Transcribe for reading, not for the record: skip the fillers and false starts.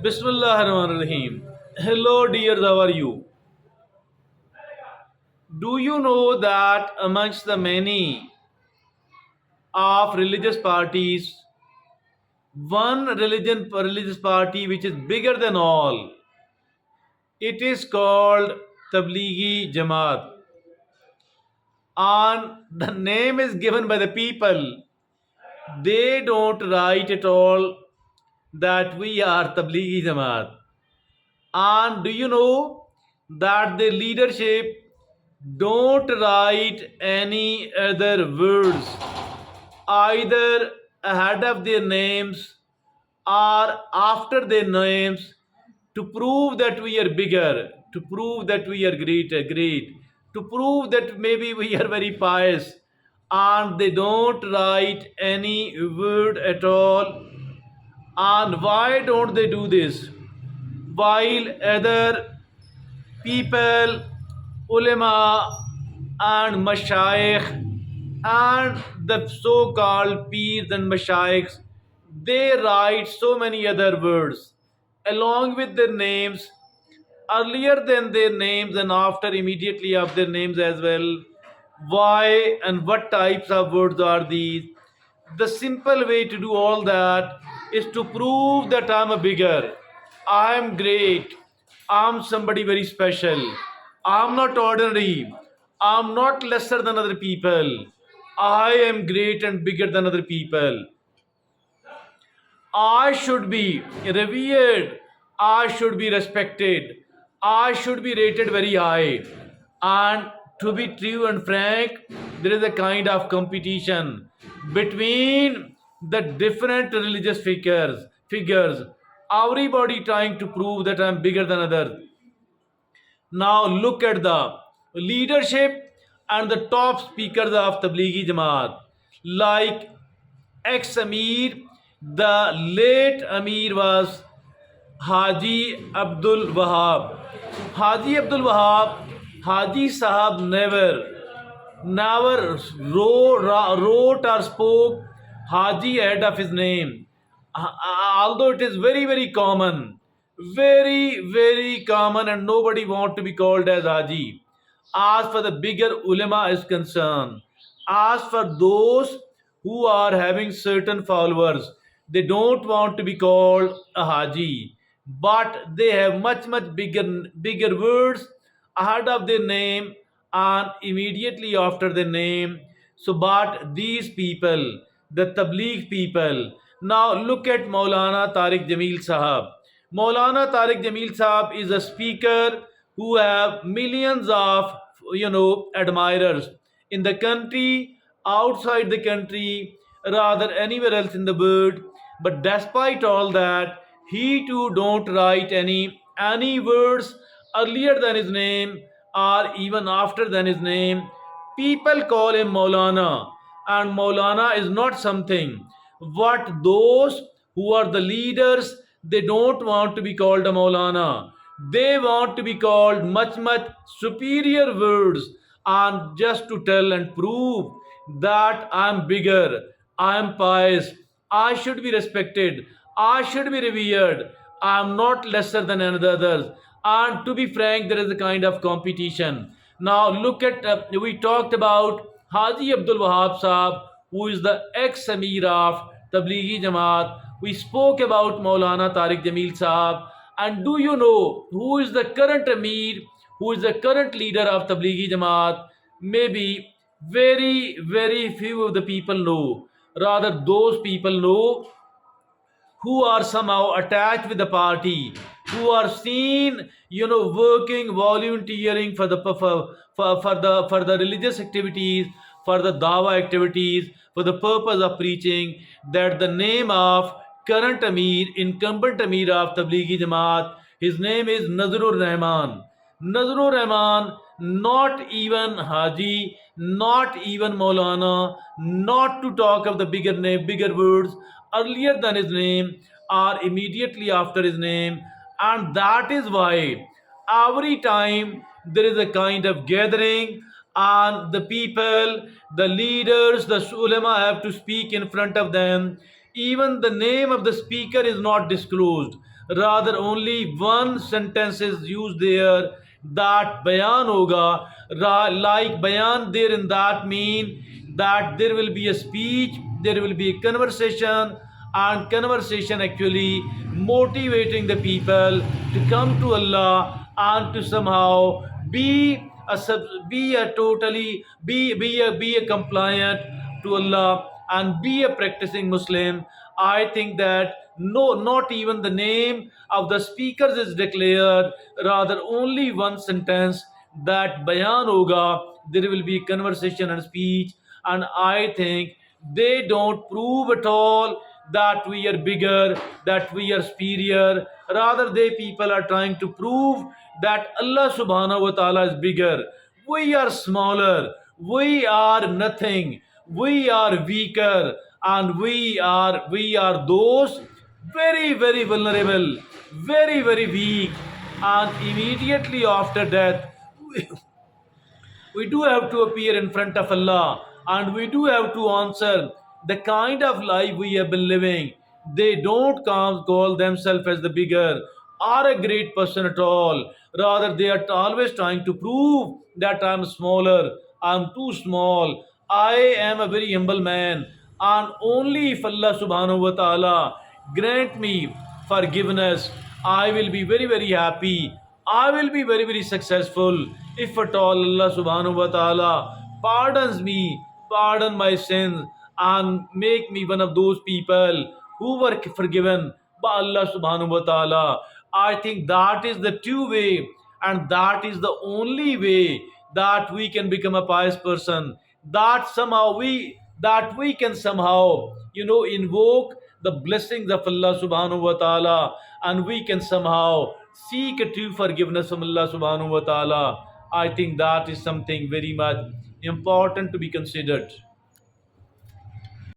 Bismillahirrahmanirrahim. Hello, dears, how are you? Do you know that amongst the many of religious parties, one religious party which is bigger than all, it is called Tablighi Jamaat, and the name is given by the people. They don't write at all that we are Tablighi Jamaat. And do you know that the leadership don't write any other words either ahead of their names or after their names to prove that we are bigger, to prove that we are great, to prove that maybe we are very pious, and they don't write any word at all. And why don't they do this? While other people, ulama, and mashayikh, and the so-called peers and mashayikh, they write so many other words along with their names, earlier than their names and after immediately of their names as well. Why and what types of words are these? The simple way to do all that is to prove that I'm a bigger, I'm great, I'm somebody very special, I'm not ordinary, I'm not lesser than other people, I am great and bigger than other people. I should be revered. I should be respected. I should be rated very high. And to be true and frank, there is a kind of competition between the different religious figures. Everybody trying to prove that I'm bigger than others. Now look at the leadership and the top speakers of Tablighi Jamaat, like ex-Amir, the late Amir was Haji Abdul Wahab. Haji Abdul Wahab, Haji Sahab never wrote or spoke Haji ahead of his name. Although it is very common, very common, and nobody want to be called as Haji. As for the bigger ulama is concerned, as for those who are having certain followers, they don't want to be called a Haji, but they have much bigger words ahead of their name and immediately after their name. So, but these people, the Tabligh people, now look at Maulana Tariq Jamil Sahab. Maulana Tariq Jamil Sahab is a speaker who have millions of admirers in the country, outside the country, rather anywhere else in the world. But despite all that, he too don't write any words earlier than his name or even after than his name. People call him Maulana, and Maulana is not something what those who are the leaders, they don't want to be called a Maulana. They want to be called much superior words, and just to tell and prove that I'm bigger, I'm pious, I should be respected, I should be revered, I'm not lesser than others. And to be frank, there is a kind of competition. Now look at, we talked about Haji Abdul Wahab Saab, who is the ex-Amir of Tablighi Jamaat. We spoke about Maulana Tariq Jamil Saab. And do you know who is the current Amir, who is the current leader of Tablighi Jamaat? Maybe very few of the people know. Rather, those people know who are somehow attached with the party, who are seen, working, volunteering for the religious activities, for the dawa activities, for the purpose of preaching. That the name of current Amir, incumbent Amir of Tablighi Jamaat, his name is Nazrul Rahman. Nazrul Rahman, not even Haji, not even Maulana, not to talk of the bigger name, bigger words earlier than his name or immediately after his name. And that is why every time there is a kind of gathering and the people, the leaders, the ulama have to speak in front of them, even the name of the speaker is not disclosed. rather only one sentence is used there, that bayan hoga. Like bayan there in that mean that there will be a speech, there will be a conversation, and conversation actually motivating the people to come to Allah and to somehow be a totally be a compliant to Allah and be a practicing Muslim. I think that no, not even the name of the speakers is declared, rather only one sentence, that bayan hoga, there will be conversation and speech. And I think they don't prove at all that we are bigger, that we are superior. Rather, they people are trying to prove that Allah subhanahu wa ta'ala is bigger. We are smaller. We are nothing. We are weaker. And we are those very vulnerable, very weak. And immediately after death, we do have to appear in front of Allah, and we do have to answer the kind of life we have been living. They don't call themselves as the bigger or a great person at all. Rather, they are always trying to prove that I'm smaller, I'm too small, I am a very humble man. And only if Allah subhanahu wa ta'ala grant me forgiveness, I will be very happy. I will be very successful if at all Allah subhanahu wa ta'ala pardons me, pardon my sins, and make me one of those people who were forgiven by Allah subhanahu wa ta'ala. I think that is the true way, and that is the only way that we can become a pious person. That we can somehow invoke the blessings of Allah subhanahu wa ta'ala, and we can somehow seek a true forgiveness from Allah subhanahu wa ta'ala. I think that is something very much important to be considered.